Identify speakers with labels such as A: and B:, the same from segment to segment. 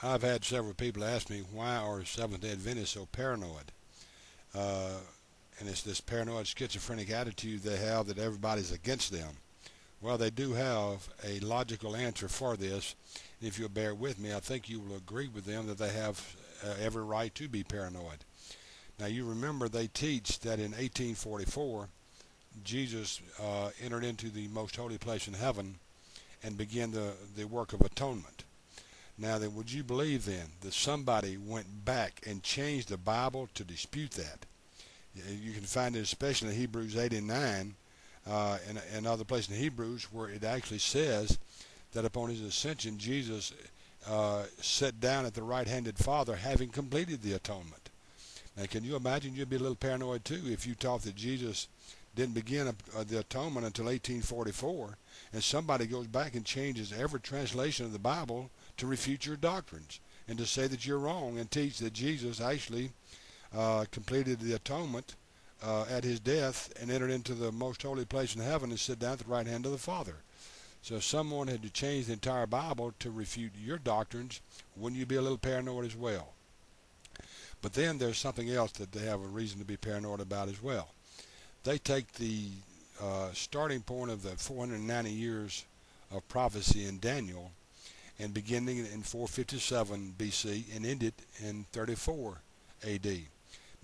A: I've had several people ask me why are Seventh-day Adventists so paranoid, uh, and it's this paranoid schizophrenic attitude they have that everybody's against them. Well, they do have a logical answer for this. And if you'll bear with me, I think you will agree with them that they have every right to be paranoid. Now, you remember they teach that in 1844, Jesus entered into the most holy place in heaven and began the work of atonement. Now, then, would you believe then that somebody went back and changed the Bible to dispute that? You can find it especially in Hebrews 8 and 9 and other places in Hebrews where it actually says that upon his ascension, Jesus sat down at the right hand of the Father having completed the atonement. Now, can you imagine you'd be a little paranoid too if you thought that Jesus didn't begin the atonement until 1844, and somebody goes back and changes every translation of the Bible to refute your doctrines and to say that you're wrong and teach that Jesus actually completed the atonement at his death and entered into the most holy place in heaven and sit down at the right hand of the Father. So if someone had to change the entire Bible to refute your doctrines, wouldn't you be a little paranoid as well? But then there's something else that they have a reason to be paranoid about as well. They take the starting point of the 490 years of prophecy in Daniel and beginning in 457 BC and ended in 34 AD.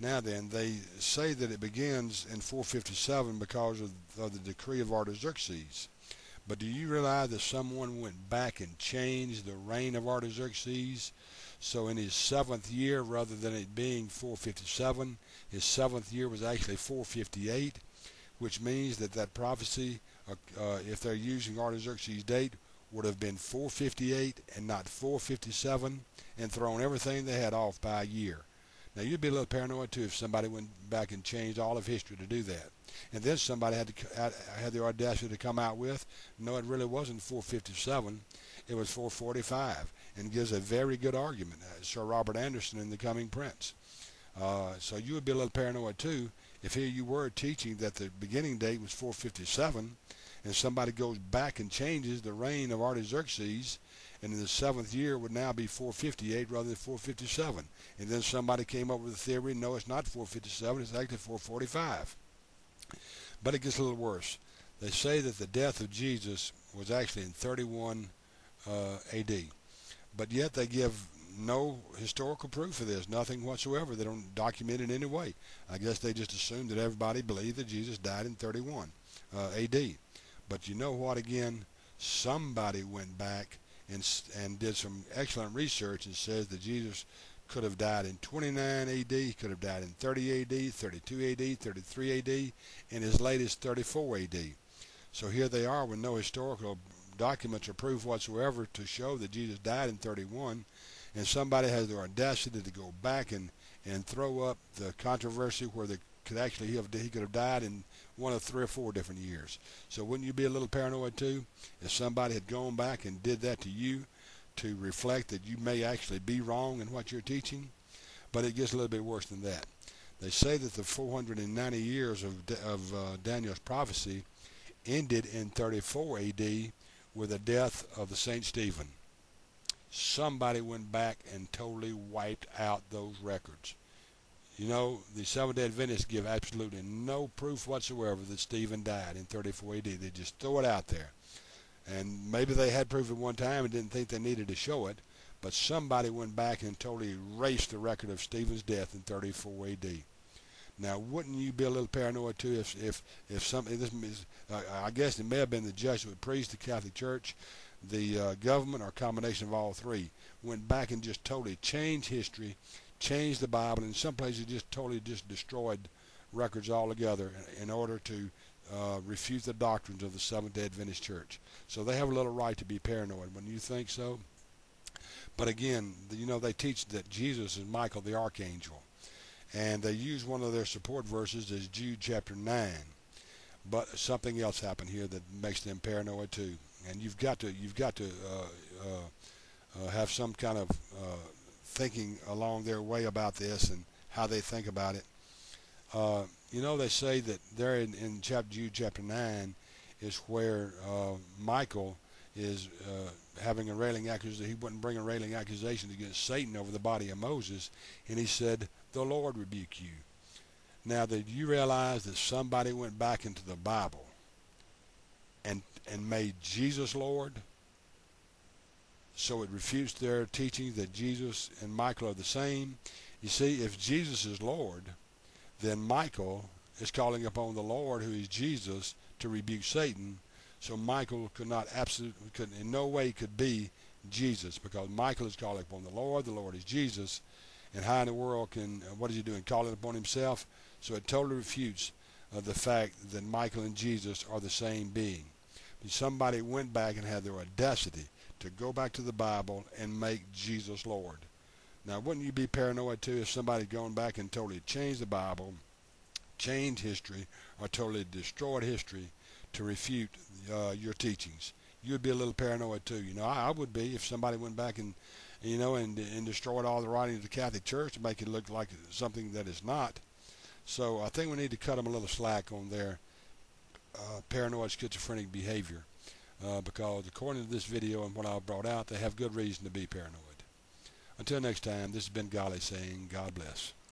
A: Now then, they say that it begins in 457 because of the decree of Artaxerxes. But do you realize that someone went back and changed the reign of Artaxerxes? So in his seventh year, rather than it being 457, his seventh year was actually 458, which means that that prophecy, if they're using Artaxerxes' date, would have been 458 and not 457, and thrown everything they had off by a year. Now, you'd be a little paranoid too if somebody went back and changed all of history to do that. And then somebody had the audacity to come out with, no, it really wasn't 457, it was 445, and gives a very good argument, Sir Robert Anderson in The Coming Prince. So you would be a little paranoid too if here you were teaching that the beginning date was 457, and somebody goes back and changes the reign of Artaxerxes, and in the seventh year would now be 458 rather than 457. And then somebody came up with a theory, no, it's not 457, it's actually 445. But it gets a little worse. They say that the death of Jesus was actually in 31 AD. But yet they give no historical proof of this, nothing whatsoever. They don't document it in any way. I guess they just assume that everybody believed that Jesus died in 31 AD. But you know what, again? Somebody went back and did some excellent research and says that Jesus could have died in 29 AD, he could have died in 30 AD, 32 AD, 33 AD, and as late as 34 AD. So here they are with no historical documents or proof whatsoever to show that Jesus died in 31, and somebody has the audacity to go back and throw up the controversy where he could have died in one of 3 or 4 different years. So wouldn't you be a little paranoid too if somebody had gone back and did that to you to reflect that you may actually be wrong in what you're teaching? But it gets a little bit worse than that. They say that the 490 years of Daniel's prophecy ended in 34 AD with the death of the Saint Stephen. Somebody went back and totally wiped out those records. You know, the Seventh-day Adventists give absolutely no proof whatsoever that Stephen died in 34 AD. They just throw it out there. And maybe they had proof at one time and didn't think they needed to show it, but somebody went back and totally erased the record of Stephen's death in 34 AD. Now, wouldn't you be a little paranoid too if something, I guess it may have been the Jesuit priest, the Catholic Church, the government, or a combination of all three, went back and just totally changed history, changed the Bible, and in some places just totally just destroyed records altogether in order to refute the doctrines of the Seventh-day Adventist Church. So they have a little right to be paranoid. Wouldn't you think so? But again, you know, they teach that Jesus is Michael the Archangel, and they use one of their support verses as Jude chapter 9. But something else happened here that makes them paranoid too, and you've got to have some kind of thinking along their way about this and how they think about it. You know, they say that there in Jude chapter 9 is where Michael is having a railing accusation. He wouldn't bring a railing accusation against Satan over the body of Moses, and he said, "The Lord rebuke you." Now, did you realize that somebody went back into the Bible and made Jesus Lord? So it refutes their teaching that Jesus and Michael are the same. You see, if Jesus is Lord, then Michael is calling upon the Lord, who is Jesus, to rebuke Satan. So Michael could in no way could be Jesus, because Michael is calling upon the Lord is Jesus, and how in the world can, what is he doing, calling upon himself? So it totally refutes the fact that Michael and Jesus are the same being. But somebody went back and had their audacity to go back to the Bible and make Jesus Lord. Now, wouldn't you be paranoid too if somebody had gone back and totally changed the Bible, changed history, or totally destroyed history to refute your teachings? You'd be a little paranoid too. I would be if somebody went back and destroyed all the writings of the Catholic Church to make it look like something that is not. So I think we need to cut them a little slack on their paranoid schizophrenic behavior, because according to this video and what I brought out, they have good reason to be paranoid. Until next time, this has been Golly saying God bless.